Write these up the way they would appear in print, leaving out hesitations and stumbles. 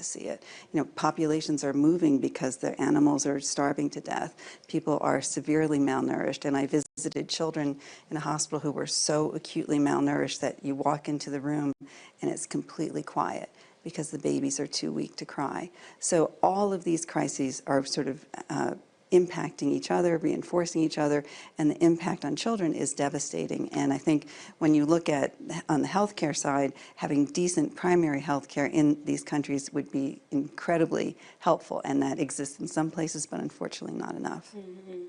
to see it. You know, populations are moving because the animals are starving to death. People are severely malnourished, and I visited children in a hospital who were so acutely malnourished that you walk into the room and it's completely quiet because the babies are too weak to cry. So all of these crises are sort of impacting each other, reinforcing each other, and the impact on children is devastating. And I think when you look at, on the healthcare side, having decent primary healthcare in these countries would be incredibly helpful, and that exists in some places, but unfortunately not enough. Mm-hmm.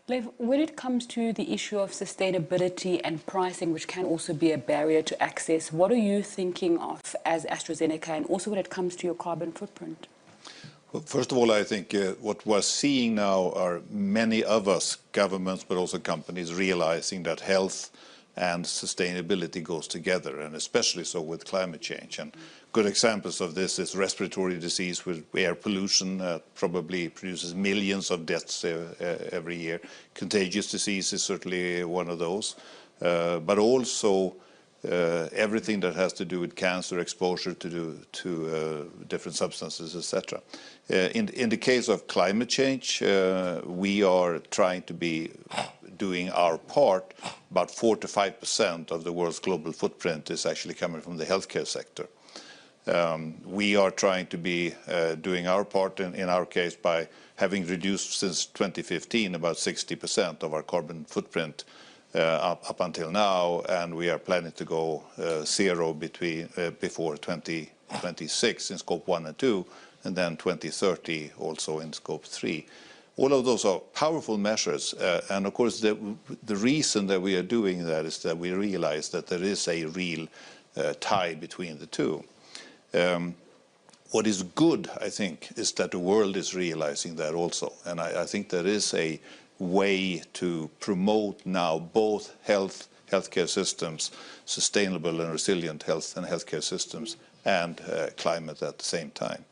Lev, when it comes to the issue of sustainability and pricing, which can also be a barrier to access, what are you thinking of as AstraZeneca, and also when it comes to your carbon footprint? Well, first of all, I think what we're seeing now are many of us, governments, but also companies, realizing that health and sustainability goes together, and especially so with climate change. And good examples of this is respiratory disease with air pollution, probably produces millions of deaths every year. Contagious disease is certainly one of those, but also everything that has to do with cancer, exposure to different substances, etc. In the case of climate change, we are trying to be doing our part. About 4 to 5% of the world's global footprint is actually coming from the healthcare sector. We are trying to be doing our part in our case by having reduced since 2015 about 60% of our carbon footprint up until now, and we are planning to go zero before 2026 in scope 1 and 2, and then 2030 also in scope 3. All of those are powerful measures, and of course the reason that we are doing that is that we realize that there is a real tie between the two. What is good, I think, is that the world is realizing that also, and I think there is a way to promote now both healthcare systems, sustainable and resilient health and healthcare systems, and climate at the same time.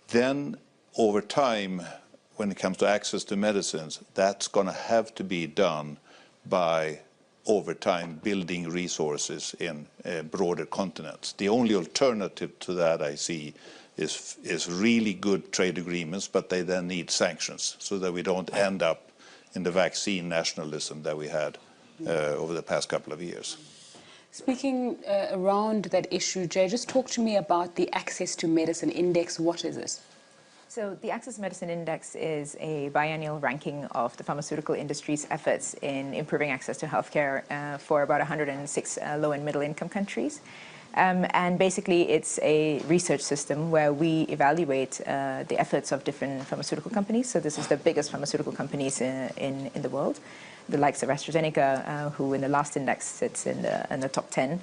Then over time, when it comes to access to medicines, that's going to have to be done by, over time, building resources in broader continents. The only alternative to that I see is really good trade agreements, but they then need sanctions so that we don't end up in the vaccine nationalism that we had over the past couple of years. Speaking around that issue, Jay, just talk to me about the Access to Medicine Index. What is this? So the Access to Medicine Index is a biennial ranking of the pharmaceutical industry's efforts in improving access to healthcare for about 106 low and middle income countries. And basically it's a research system where we evaluate the efforts of different pharmaceutical companies. So this is the biggest pharmaceutical companies in the world, the likes of AstraZeneca, who in the last index sits in the top 10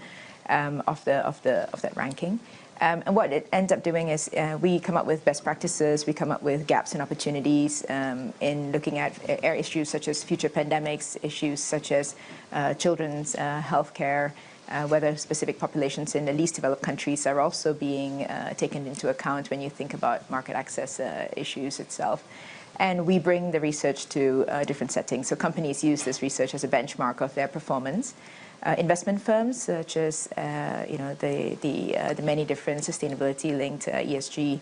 of that ranking. And what it ends up doing is we come up with best practices, we come up with gaps and opportunities in looking at issues such as future pandemics, issues such as children's health care, whether specific populations in the least developed countries are also being taken into account when you think about market access issues itself. And we bring the research to different settings. So companies use this research as a benchmark of their performance. Investment firms, such as the many different sustainability-linked ESG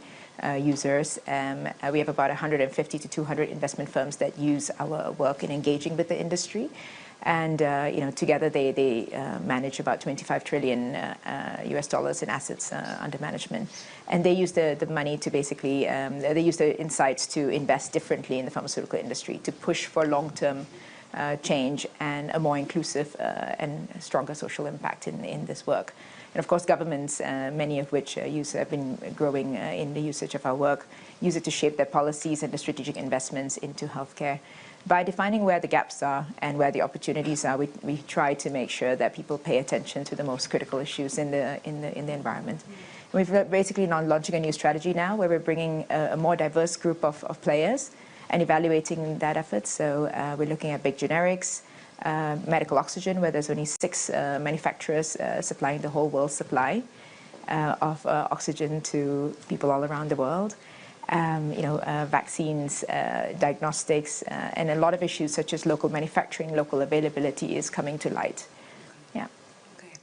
users, we have about 150 to 200 investment firms that use our work in engaging with the industry, and together they manage about 25 trillion US dollars in assets under management, and they use the money to basically they use the insights to invest differently in the pharmaceutical industry to push for long-term change and a more inclusive and stronger social impact in this work. And of course, governments, many of which have been growing in the usage of our work, use it to shape their policies and the strategic investments into healthcare. By defining where the gaps are and where the opportunities are, we try to make sure that people pay attention to the most critical issues in the environment. And we've basically now launching a new strategy now where we're bringing a more diverse group of players and evaluating that effort. So we're looking at big generics, medical oxygen, where there's only 6 manufacturers supplying the whole world's supply of oxygen to people all around the world. Vaccines, diagnostics, and a lot of issues such as local manufacturing, local availability is coming to light. Yeah. Okay.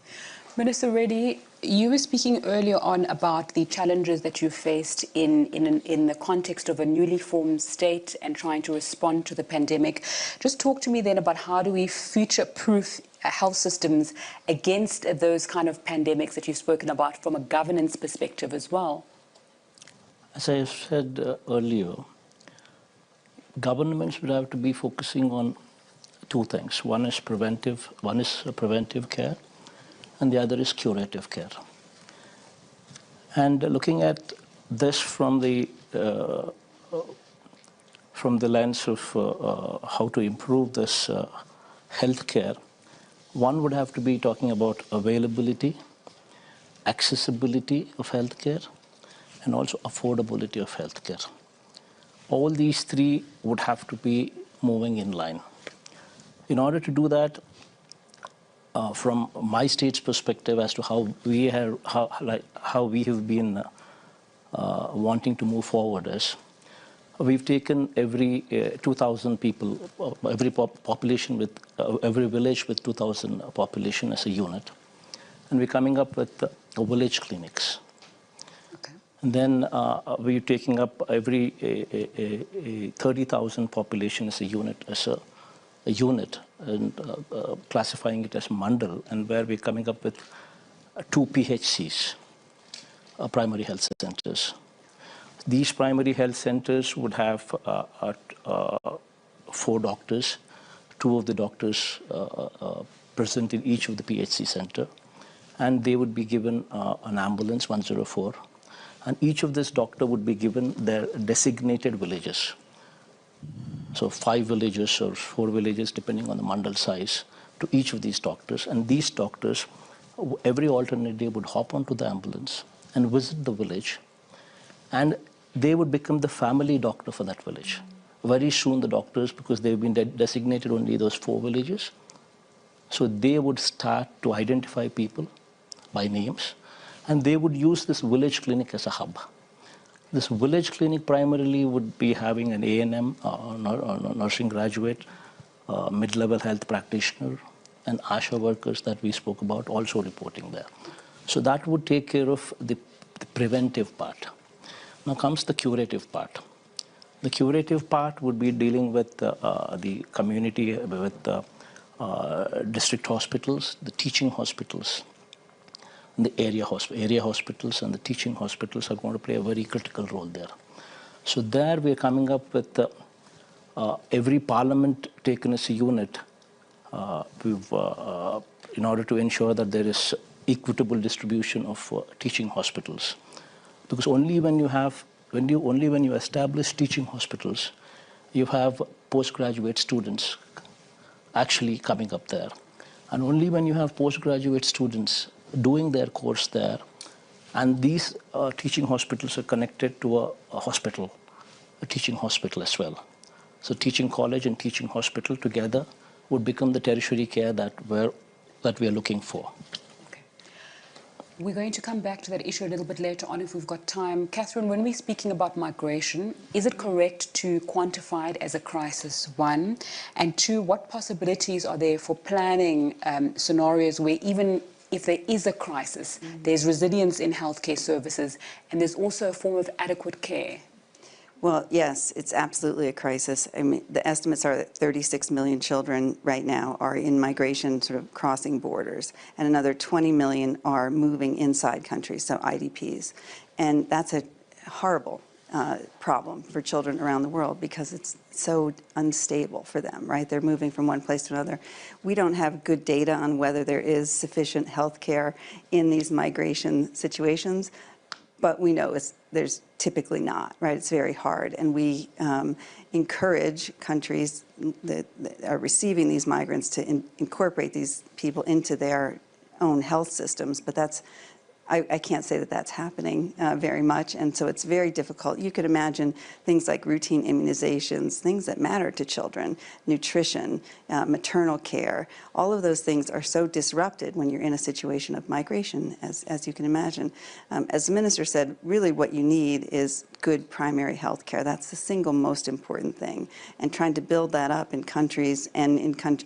Minister Reddy, you were speaking earlier on about the challenges that you faced in the context of a newly formed state and trying to respond to the pandemic. Just talk to me then about how do we future-proof health systems against those kind of pandemics that you've spoken about from a governance perspective as well. As I said earlier, governments would have to be focusing on two things. One is preventive care, and the other is curative care. And looking at this from the lens of how to improve this healthcare, one would have to be talking about availability, accessibility of healthcare, and also affordability of healthcare. All these three would have to be moving in line. In order to do that, from my state's perspective as to how we have been wanting to move forward is, we've taken every 2,000 people, every population with every village with 2,000 population as a unit, and we're coming up with village clinics. Okay. And then we're taking up every 30,000 population as a unit, and classifying it as Hon'ble, and where we're coming up with 2 PHCs, primary health centers. These primary health centers would have 4 doctors, 2 of the doctors present in each of the PHC center, and they would be given an ambulance, 104, and each of this doctor would be given their designated villages. So 5 villages or 4 villages, depending on the Hon'ble size, to each of these doctors. And these doctors, every alternate day, would hop onto the ambulance and visit the village. And they would become the family doctor for that village. Very soon the doctors, because they've been designated only those 4 villages, so they would start to identify people by names, and they would use this village clinic as a hub. This village clinic primarily would be having an A&M, nursing graduate, mid-level health practitioner, and ASHA workers that we spoke about also reporting there. So that would take care of the preventive part. Now comes the curative part. The curative part would be dealing with the community, with district hospitals, the teaching hospitals. The area hospitals and the teaching hospitals are going to play a very critical role there. So there we are coming up with every parliament taken as a unit. In order to ensure that there is equitable distribution of teaching hospitals, because only when you establish teaching hospitals, you have postgraduate students actually coming up there, and only when you have postgraduate students doing their course there, and these teaching hospitals are connected to a hospital, a teaching hospital as well. So teaching college and teaching hospital together would become the tertiary care that we are looking for. Okay. We're going to come back to that issue a little bit later on if we've got time. Catherine, when we're speaking about migration, is it correct to quantify it as a crisis, 1? And 2, what possibilities are there for planning scenarios where even if there is a crisis, there's resilience in healthcare services, and there's also a form of adequate care? Well, yes, it's absolutely a crisis. I mean, the estimates are that 36 million children right now are in migration, sort of crossing borders, and another 20 million are moving inside countries, so IDPs. And that's a horrible problem for children around the world because it's so unstable for them, right? They're moving from one place to another. We don't have good data on whether there is sufficient health care in these migration situations, but we know there's typically not, right? It's very hard. And we encourage countries that are receiving these migrants to incorporate these people into their own health systems, but that's, I can't say that that's happening very much, and so it's very difficult. You could imagine things like routine immunizations, things that matter to children, nutrition, maternal care. All of those things are so disrupted when you're in a situation of migration, as you can imagine. As the minister said, really what you need is good primary health care. That's the single most important thing. And trying to build that up in countries and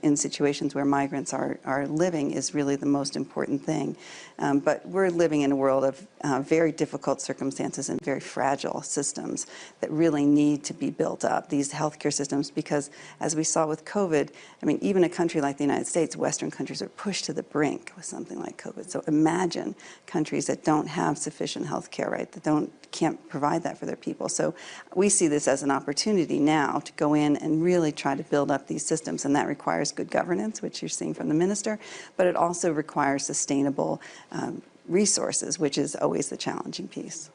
in situations where migrants are living is really the most important thing. But we're living in a world of very difficult circumstances and very fragile systems that really need to be built up, these healthcare systems, because as we saw with COVID, I mean, even a country like the United States, Western countries are pushed to the brink with something like COVID. So imagine countries that don't have sufficient health care, right, that can't provide that for their people. So we see this as an opportunity now to go in and really try to build up these systems, and that requires good governance, which you're seeing from the minister, but it also requires sustainable resources, which is always the challenging piece.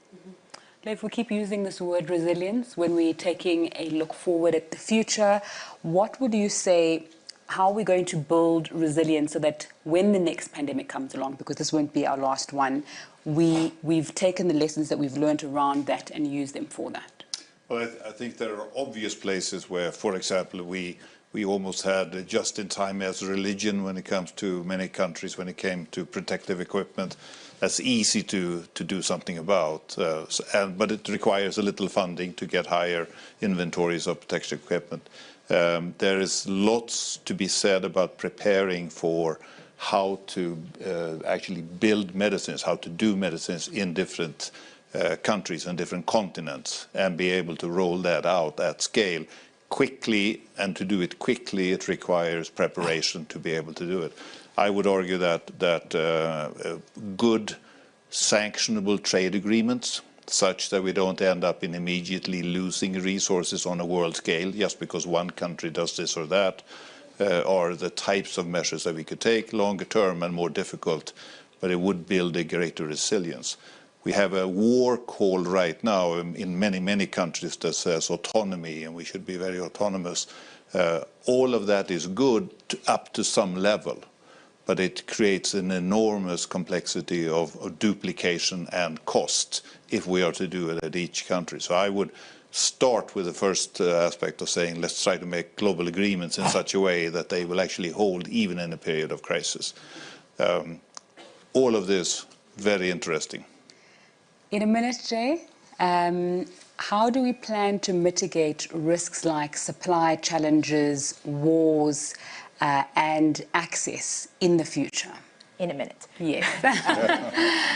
If we keep using this word resilience when we're taking a look forward at the future, what would you say, how are we going to build resilience so that when the next pandemic comes along, because this won't be our last one, we've taken the lessons that we've learned around that and used them for that? Well, I think there are obvious places where, for example, we almost had just-in-time as religion when it comes to many countries when it came to protective equipment. That's easy to do something about, but it requires a little funding to get higher inventories of protective equipment. There is lots to be said about preparing for how to actually build medicines, how to do medicines in different countries and different continents, and be able to roll that out at scale quickly. And to do it quickly, it requires preparation to be able to do it. I would argue that good sanctionable trade agreements, such that we don't end up in immediately losing resources on a world scale just because one country does this or that, are the types of measures that we could take, longer term and more difficult, but it would build a greater resilience. We have a war call right now in many countries that says autonomy, and we should be very autonomous. All of that is good up to some level, but it creates an enormous complexity of duplication and cost if we are to do it at each country. So I would start with the first aspect of saying, let's try to make global agreements in such a way that they will actually hold even in a period of crisis. All of this, very interesting. In a minute, Jay, how do we plan to mitigate risks like supply challenges, wars, and access in the future? In a minute. Yes.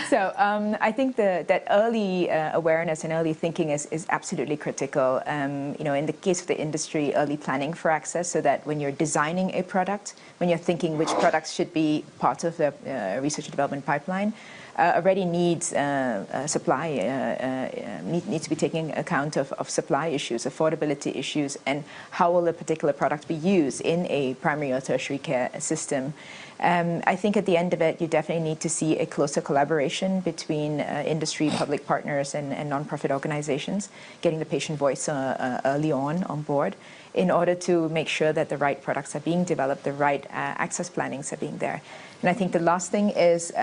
So I think that early awareness and early thinking is absolutely critical. In the case of the industry, early planning for access, so that when you're designing a product, when you're thinking which products should be part of the research and development pipeline, already needs supply, needs to be taking account of supply issues, affordability issues, and how will a particular product be used in a primary or tertiary care system. I think at the end of it, you definitely need to see a closer collaboration between industry, public partners, and nonprofit organizations, getting the patient voice early on board, in order to make sure that the right products are being developed, the right access plannings are being there. And I think the last thing is,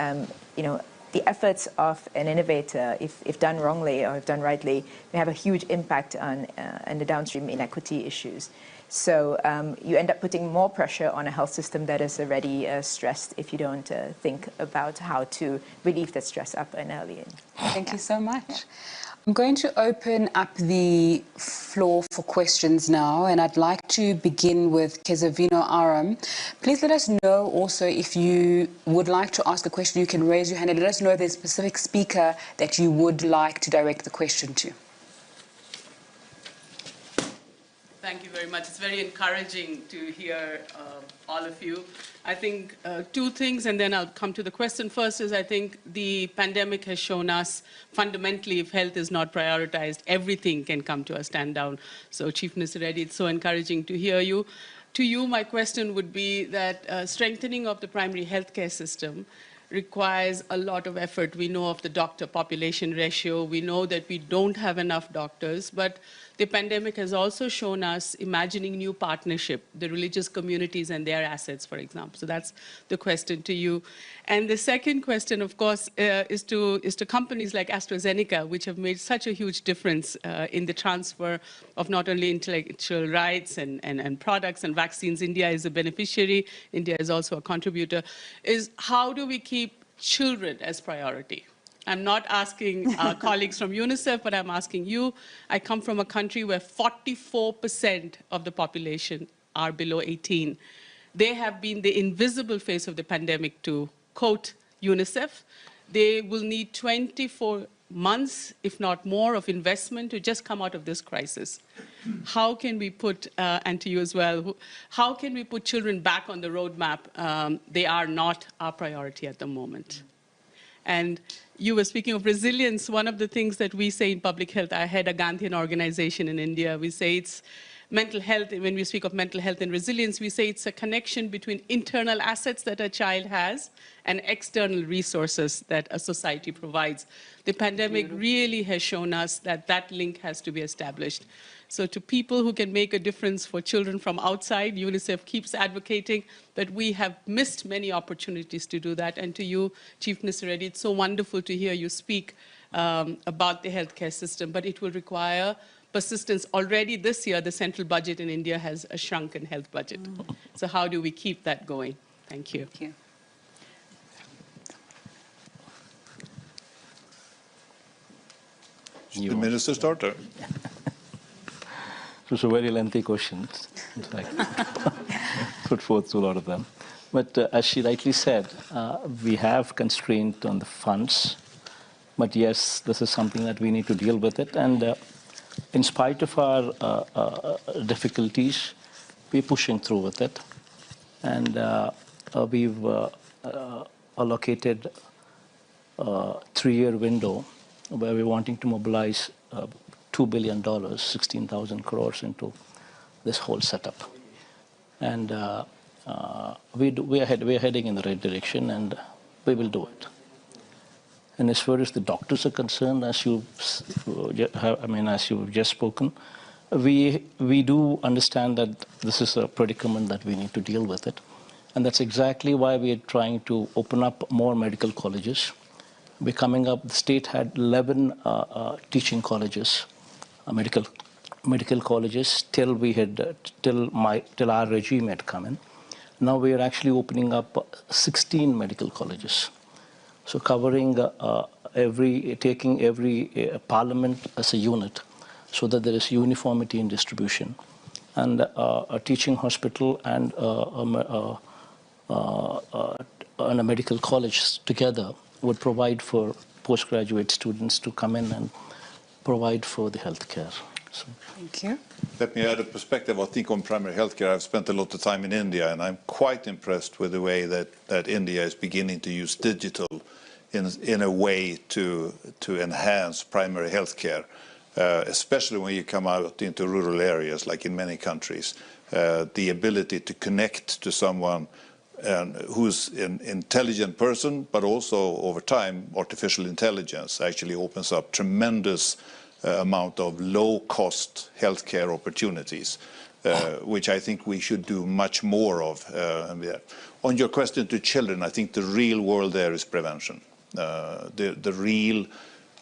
the efforts of an innovator, if done wrongly or if done rightly, may have a huge impact on the downstream inequity issues. So you end up putting more pressure on a health system that is already stressed if you don't think about how to relieve that stress up and early. Thank you so much. I'm going to open up the floor for questions now, and I'd like to begin with Kezavino Aram. Please let us know also if you would like to ask a question. You can raise your hand and let us know if there's a specific speaker that you would like to direct the question to. Thank you very much. It's very encouraging to hear all of you. I think two things, and then I'll come to the question. First is, I think the pandemic has shown us fundamentally, if health is not prioritized, everything can come to a stand down. So Chief Minister Reddy, it's so encouraging to hear you. To you, my question would be that strengthening of the primary healthcare system requires a lot of effort. We know of the doctor-population ratio. We know that we don't have enough doctors, but the pandemic has also shown us imagining new partnership, the religious communities and their assets, for example. So that's the question to you. And the second question, of course, is to companies like AstraZeneca, which have made such a huge difference in the transfer of not only intellectual rights and products and vaccines. India is a beneficiary. India is also a contributor. Is how do we keep children as priority? I'm not asking our colleagues from UNICEF, but I'm asking you. I come from a country where 44% of the population are below 18. They have been the invisible face of the pandemic, to quote UNICEF. They will need 24 months, if not more, of investment to just come out of this crisis. How can we put, and to you as well, how can we put children back on the roadmap? They are not our priority at the moment. And you were speaking of resilience. One of the things that we say in public health, I head a Gandhian organization in India. We say it's mental health. When we speak of mental health and resilience, we say it's a connection between internal assets that a child has and external resources that a society provides. The pandemic really has shown us that that link has to be established. So to people who can make a difference for children from outside, UNICEF keeps advocating, but we have missed many opportunities to do that. And to you, Chief Minister Reddy, it's so wonderful to hear you speak about the healthcare system, but it will require persistence. Already this year, the central budget in India has a shrunken health budget. So how do we keep that going? Thank you. Thank you. The Minister starter. It was a very lengthy question. I put forth a lot of them. But as she rightly said, we have constraint on the funds. But yes, this is something that we need to deal with it. And in spite of our difficulties, we're pushing through with it. And we've allocated a 3-year window where we're wanting to mobilize $2 billion, 16,000 crores into this whole setup. And we are heading in the right direction, and we will do it. And as far as the doctors are concerned, as you've just spoken, we do understand that this is a predicament that we need to deal with it. And that's exactly why we are trying to open up more medical colleges. We're coming up, the state had 11 teaching colleges, medical colleges, till our regime had come in. Now we are actually opening up 16 medical colleges. So covering taking every parliament as a unit, so that there is uniformity in distribution. And a teaching hospital and a medical college together would provide for postgraduate students to come in and provide for the healthcare. So. Thank you. Let me add a perspective, I think, on primary healthcare. I've spent a lot of time in India, and I'm quite impressed with the way that India is beginning to use digital in a way to enhance primary healthcare, especially when you come out into rural areas, like in many countries. The ability to connect to someone who's an intelligent person, but also over time, artificial intelligence actually opens up tremendous amount of low-cost healthcare opportunities, which I think we should do much more of. On your question to children, I think the real world there is prevention. The real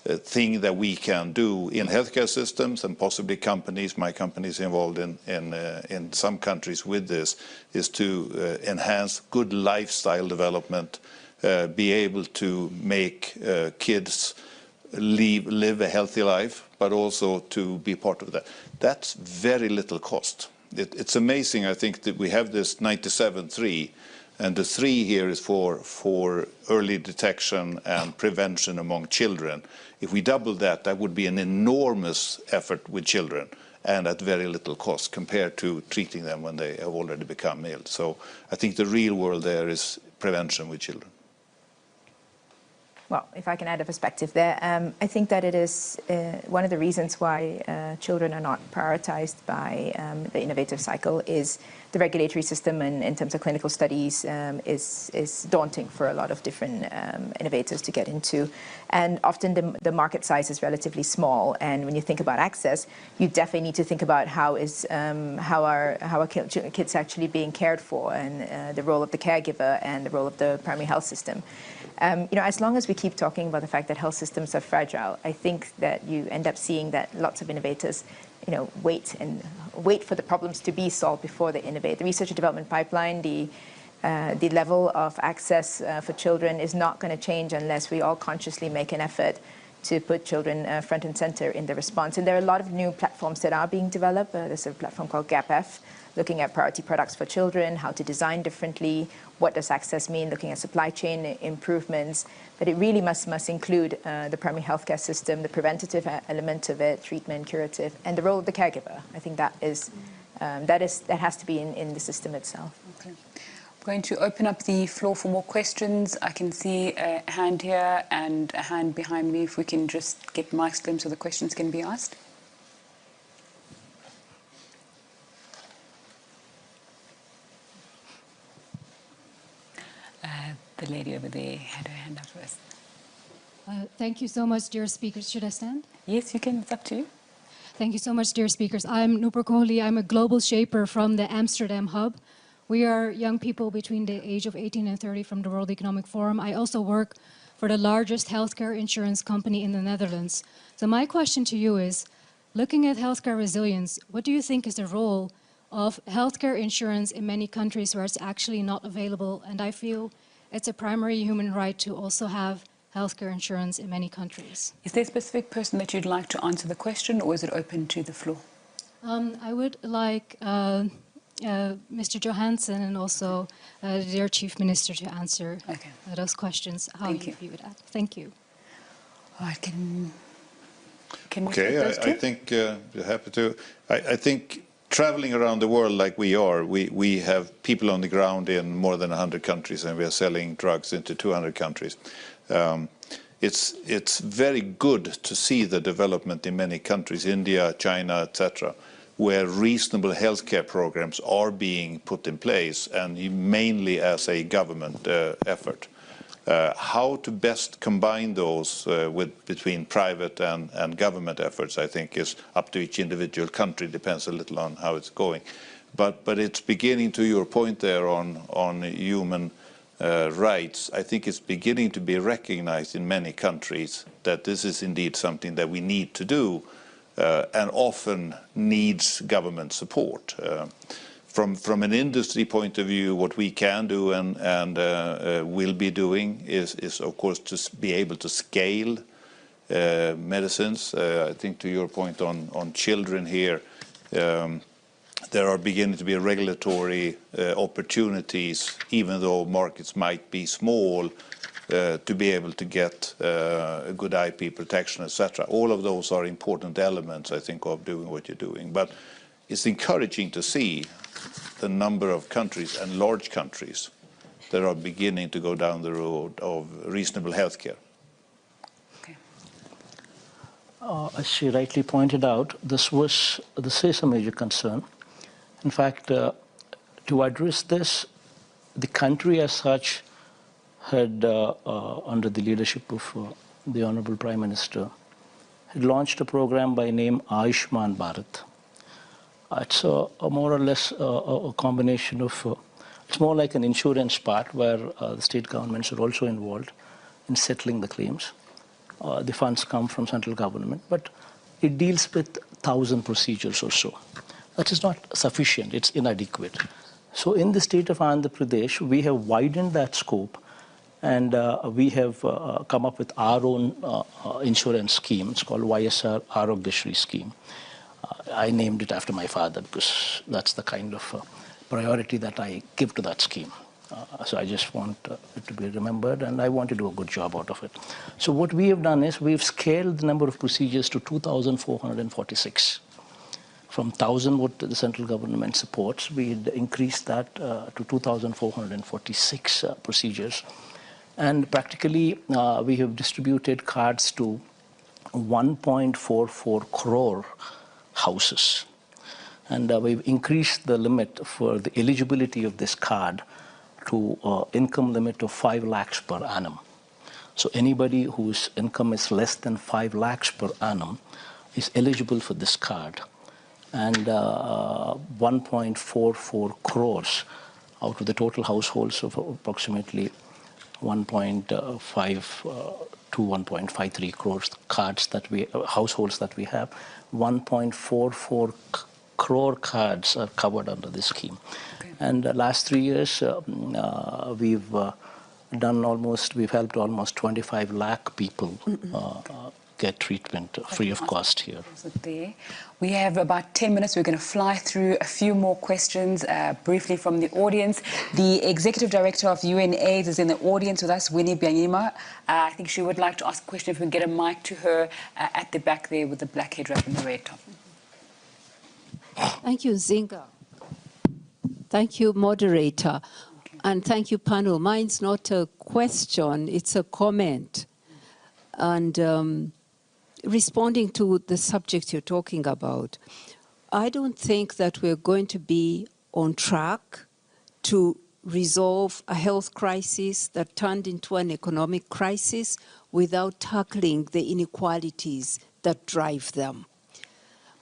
thing that we can do in healthcare systems, and possibly companies, my company is involved in some countries with this, is to enhance good lifestyle development, be able to make kids live a healthy life, but also to be part of that. That's very little cost. It's amazing, I think, that we have this 97-3, and the 3 here is for early detection and prevention among children. If we double that, that would be an enormous effort with children and at very little cost compared to treating them when they have already become ill. So I think the real world there is prevention with children. Well, if I can add a perspective there, I think that it is one of the reasons why children are not prioritized by the innovative cycle is the regulatory system, and in terms of clinical studies is daunting for a lot of different innovators to get into. And often the market size is relatively small, and when you think about access, you definitely need to think about how are kids actually being cared for, and the role of the caregiver and the role of the primary health system. As long as we keep talking about the fact that health systems are fragile, I think that you end up seeing that lots of innovators, wait for the problems to be solved before they innovate. The research and development pipeline, the level of access for children is not going to change unless we all consciously make an effort to put children front and center in the response. And there are a lot of new platforms that are being developed. There's a platform called GAPF, looking at priority products for children, how to design differently, what does access mean, looking at supply chain improvements. But it really must include the primary healthcare system, the preventative element of it, treatment, curative, and the role of the caregiver. I think that has to be in the system itself. Okay. I'm going to open up the floor for more questions. I can see a hand here and a hand behind me. If we can just get mics to them so the questions can be asked. The lady over there had her hand up first. Thank you so much, dear speakers. Should I stand? Yes, you can. It's up to you. Thank you so much, dear speakers. I'm Nupur Kohli. I'm a global shaper from the Amsterdam Hub. We are young people between the age of 18 and 30 from the World Economic Forum. I also work for the largest healthcare insurance company in the Netherlands. So my question to you is, looking at healthcare resilience, what do you think is the role of healthcare insurance in many countries where it's actually not available? And I feel it's a primary human right to also have healthcare insurance in many countries. Is there a specific person that you'd like to answer the question, or is it open to the floor? I would like Mr. Johansson and also their Chief Minister to answer those questions, how you view that. Thank you. All right, can we Okay, I think happy to. I think traveling around the world like we are, we have people on the ground in more than 100 countries, and we are selling drugs into 200 countries. It's very good to see the development in many countries, India, China, etc., where reasonable healthcare programs are being put in place, and mainly as a government effort. How to best combine those between private and government efforts, I think, is up to each individual country. Depends a little on how it's going. But it's beginning, to your point there on human rights, I think it's beginning to be recognized in many countries that this is indeed something that we need to do and often needs government support. From an industry point of view, what we can do and will be doing is of course to be able to scale medicines. I think to your point on children here, there are beginning to be regulatory opportunities, even though markets might be small, to be able to get a good IP protection, etc. All of those are important elements, I think, of doing what you're doing. But it's encouraging to see the number of countries, and large countries, that are beginning to go down the road of reasonable healthcare. Okay. As she rightly pointed out, this is a major concern. In fact, to address this, the country as such had, under the leadership of the Honorable Prime Minister, had launched a program by name Ayushman Bharat. It's a more or less a combination of, it's more like an insurance part where the state governments are also involved in settling the claims. The funds come from central government, but it deals with 1,000 procedures or so. That is not sufficient, it's inadequate. So in the state of Andhra Pradesh, we have widened that scope, and we have come up with our own insurance scheme. It's called YSR Arogyashri scheme. I named it after my father because that's the kind of priority that I give to that scheme. So I just want it to be remembered, and I want to do a good job out of it. So what we have done is we've scaled the number of procedures to 2,446. From 1,000 what the central government supports, we increased that to 2,446 procedures. And practically, we have distributed cards to 1.44 crore houses. And we've increased the limit for the eligibility of this card to income limit of 5 lakhs per annum. So anybody whose income is less than 5 lakhs per annum is eligible for this card. And 1.44 crores out of the total households of approximately 1.5 to 1.53 crores cards that households that we have, 1.44 crore cards are covered under this scheme. Okay. And last 3 years, we've helped almost 25 lakh people get treatment free of cost here. We have about 10 minutes. We're going to fly through a few more questions briefly from the audience. The Executive Director of UNAIDS is in the audience with us, Winnie Byanyima. I think she would like to ask a question. If we can get a mic to her at the back there with the black head wrap and the red top. Thank you, Zinga. Thank you, moderator. Okay. And thank you, panel. Mine's not a question, it's a comment. And responding to the subject you're talking about, I don't think that we're going to be on track to resolve a health crisis that turned into an economic crisis without tackling the inequalities that drive them.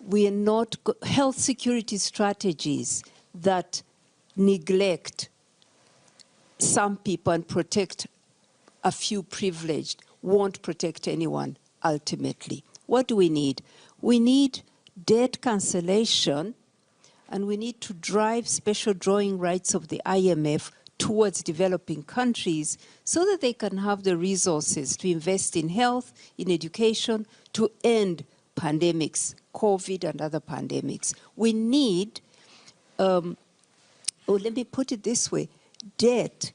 We are not health security strategies that neglect some people and protect a few privileged won't protect anyone ultimately. What do we need? We need debt cancellation, and we need to drive special drawing rights of the IMF towards developing countries so that they can have the resources to invest in health, in education, to end pandemics, COVID and other pandemics. We need, let me put it this way, debt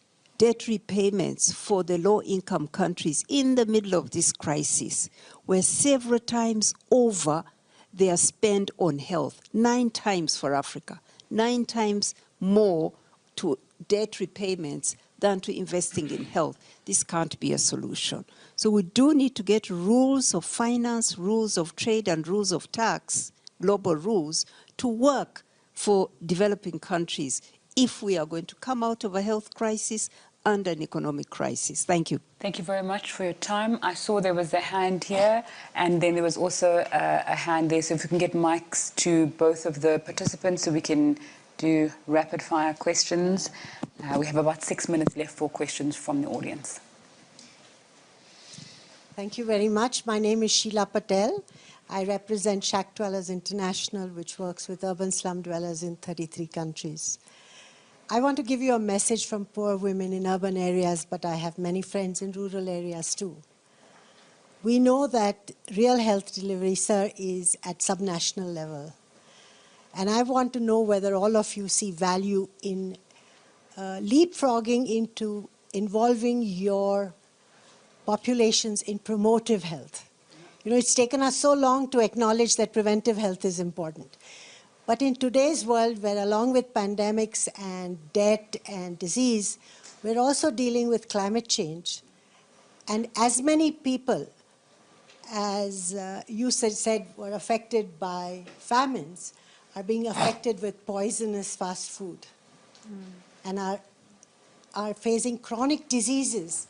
repayments for the low-income countries in the middle of this crisis, where several times over they are spent on health, 9 times for Africa, 9 times more to debt repayments than to investing in health. This can't be a solution. So we do need to get rules of finance, rules of trade, and rules of tax, global rules, to work for developing countries if we are going to come out of a health crisis and an economic crisis. Thank you. Thank you very much for your time. I saw there was a hand here, and then there was also a hand there. So if we can get mics to both of the participants so we can do rapid-fire questions. We have about 6 minutes left for questions from the audience. Thank you very much. My name is Sheila Patel. I represent Shack Dwellers International, which works with urban slum dwellers in 33 countries. I want to give you a message from poor women in urban areas, but I have many friends in rural areas too. We know that real health delivery, sir, is at subnational level. And I want to know whether all of you see value in leapfrogging into involving your populations in promotive health. You know, it's taken us so long to acknowledge that preventive health is important. But in today's world, where along with pandemics and debt and disease, we're also dealing with climate change. And as many people as you said were affected by famines are being affected with poisonous fast food and are facing chronic diseases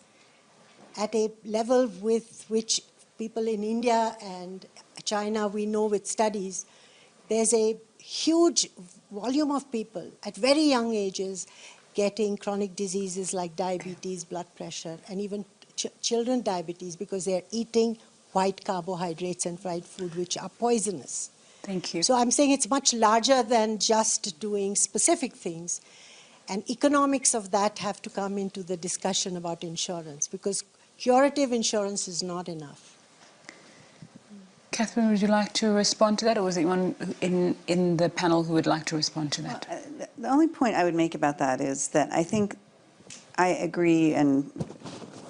at a level with which people in India and China, we know with studies, there's a huge volume of people at very young ages getting chronic diseases like diabetes, blood pressure, and even children diabetes because they're eating white carbohydrates and fried food, which are poisonous. Thank you. So I'm saying it's much larger than just doing specific things. And economics of that have to come into the discussion about insurance, because curative insurance is not enough. Catherine, would you like to respond to that, or was there anyone in the panel who would like to respond to that? The only point I would make about that is that I think I agree and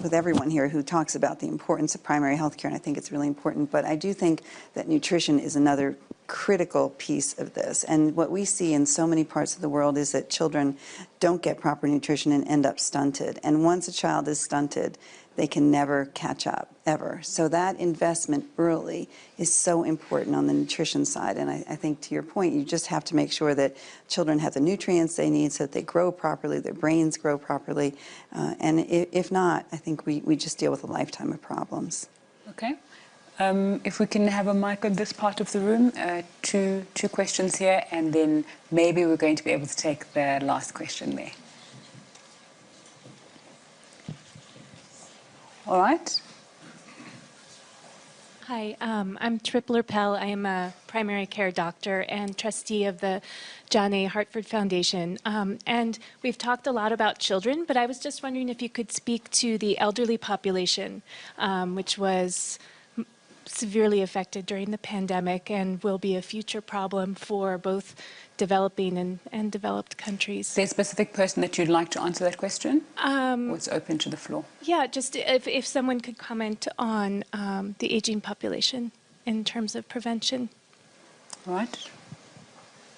with everyone here who talks about the importance of primary health care, and I think it's really important, but I do think that nutrition is another critical piece of this. And what we see in so many parts of the world is that children don't get proper nutrition and end up stunted. And once a child is stunted, they can never catch up, ever. So that investment early is so important on the nutrition side. And I think, to your point, you just have to make sure that children have the nutrients they need so that they grow properly, their brains grow properly. And if not, I think we just deal with a lifetime of problems. Okay. If we can have a mic on this part of the room, two questions here, and then maybe we're going to be able to take the last question there. All right. Hi, I'm Tripler Pell. I am a primary care doctor and trustee of the John A. Hartford Foundation. And we've talked a lot about children, but I was just wondering if you could speak to the elderly population, which was severely affected during the pandemic and will be a future problem for both developing and developed countries. Is there a specific person that you'd like to answer that question? Or it's open to the floor? Yeah, just if someone could comment on the aging population in terms of prevention. All right.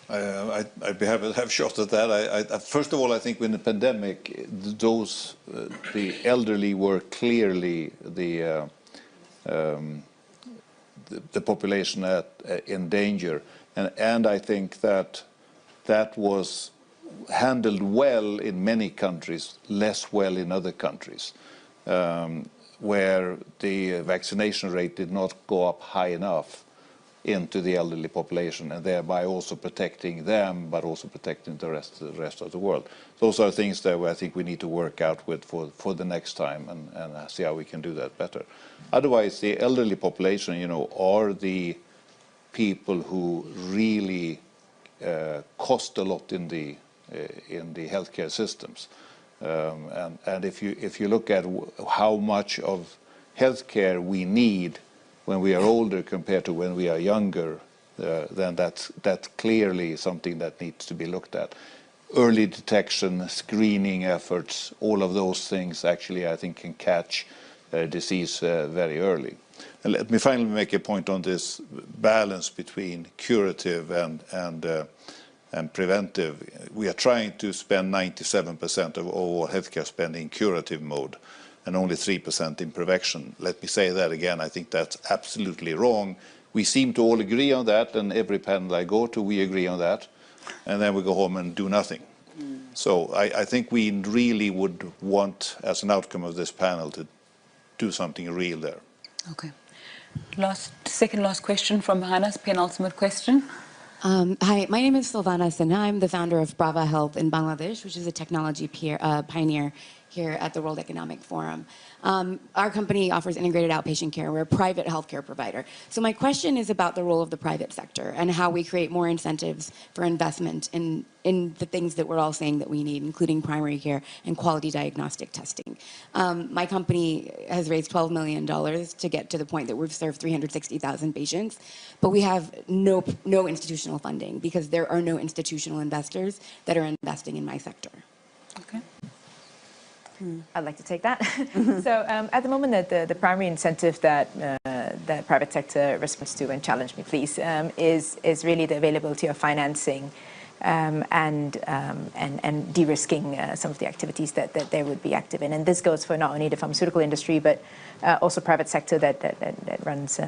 I'd be happy to have a shot at that. First of all, I think when the pandemic, the elderly were clearly the population in danger. And I think that was handled well in many countries, less well in other countries, where the vaccination rate did not go up high enough into the elderly population, and thereby also protecting them, but also protecting the rest of the world. Those are things that I think we need to work out with for the next time and see how we can do that better. Otherwise, the elderly population, are the people who really cost a lot in the healthcare systems. And if you look at how much of healthcare we need when we are older compared to when we are younger, then that's clearly something that needs to be looked at. Early detection, screening efforts, all of those things actually, I think, can catch disease very early. And let me finally make a point on this balance between curative and preventive. We are trying to spend 97% of all healthcare spending in curative mode and only 3% in prevention. Let me say that again. I think that's absolutely wrong. We seem to all agree on that, and every panel I go to, we agree on that, and then we go home and do nothing. So I think we really would want, as an outcome of this panel, to do something real there. Okay. Second last question from behind us, penultimate question. Hi, my name is Silvana Sinha. I'm the founder of Brava Health in Bangladesh, which is a technology pioneer here at the World Economic Forum. Our company offers integrated outpatient care. We're a private healthcare provider. So my question is about the role of the private sector and how we create more incentives for investment in the things that we're all saying that we need, including primary care and quality diagnostic testing. My company has raised $12 million to get to the point that we've served 360,000 patients, but we have no institutional funding because there are no institutional investors that are investing in my sector. Okay. I'd like to take that. So at the moment, the primary incentive that the private sector responds to, and challenge me please, is really the availability of financing and de-risking some of the activities that they would be active in. And this goes for not only the pharmaceutical industry, but also private sector that runs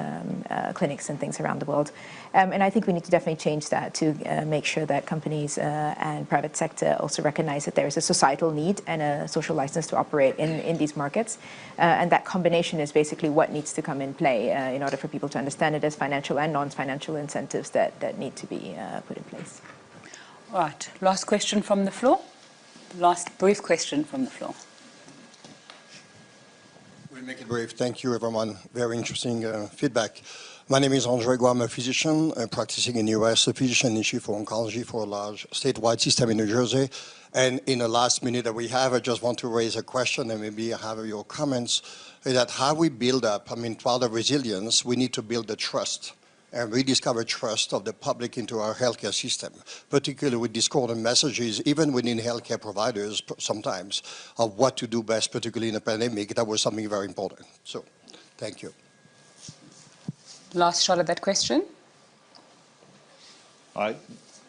clinics and things around the world. And I think we need to definitely change that to make sure that companies and private sector also recognize that there is a societal need and a social license to operate in these markets. And that combination is basically what needs to come in play in order for people to understand it as financial and non-financial incentives that need to be put in place. All right, last question from the floor. Last brief question from the floor. We'll make it brief. Thank you, everyone. Very interesting feedback. My name is Andre Guo. I'm a physician practicing in the US, a physician in chief for oncology for a large statewide system in New Jersey. And in the last minute that we have, I just want to raise a question and maybe have your comments, is that how we build up, part of resilience, we need to build the trust and rediscover trust of the public into our healthcare system, particularly with discordant messages, even within healthcare providers sometimes, of what to do best, particularly in a pandemic. That was something very important. So, thank you. Last shot at that question. All right,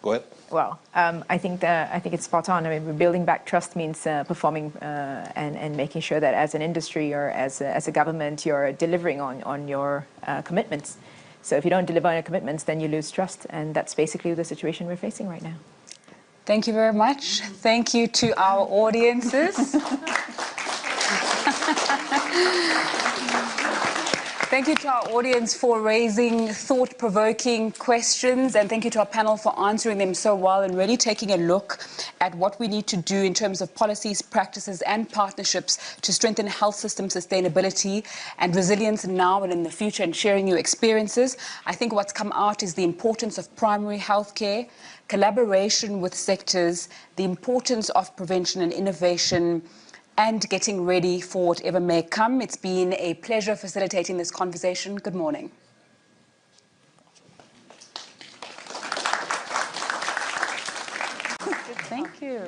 go ahead. Well, I think it's spot on. I mean, building back trust means performing and making sure that as an industry or as a government, you're delivering on your commitments. So if you don't deliver on your commitments, then you lose trust, and that's basically the situation we're facing right now. Thank you very much. Thank you to our audiences. Thank you to our audience for raising thought-provoking questions, and thank you to our panel for answering them so well and really taking a look at what we need to do in terms of policies, practices and partnerships to strengthen health system sustainability and resilience now and in the future, and sharing your experiences. I think what's come out is the importance of primary health care, collaboration with sectors, the importance of prevention and innovation, and getting ready for whatever may come. It's been a pleasure facilitating this conversation. Good morning. Thank you.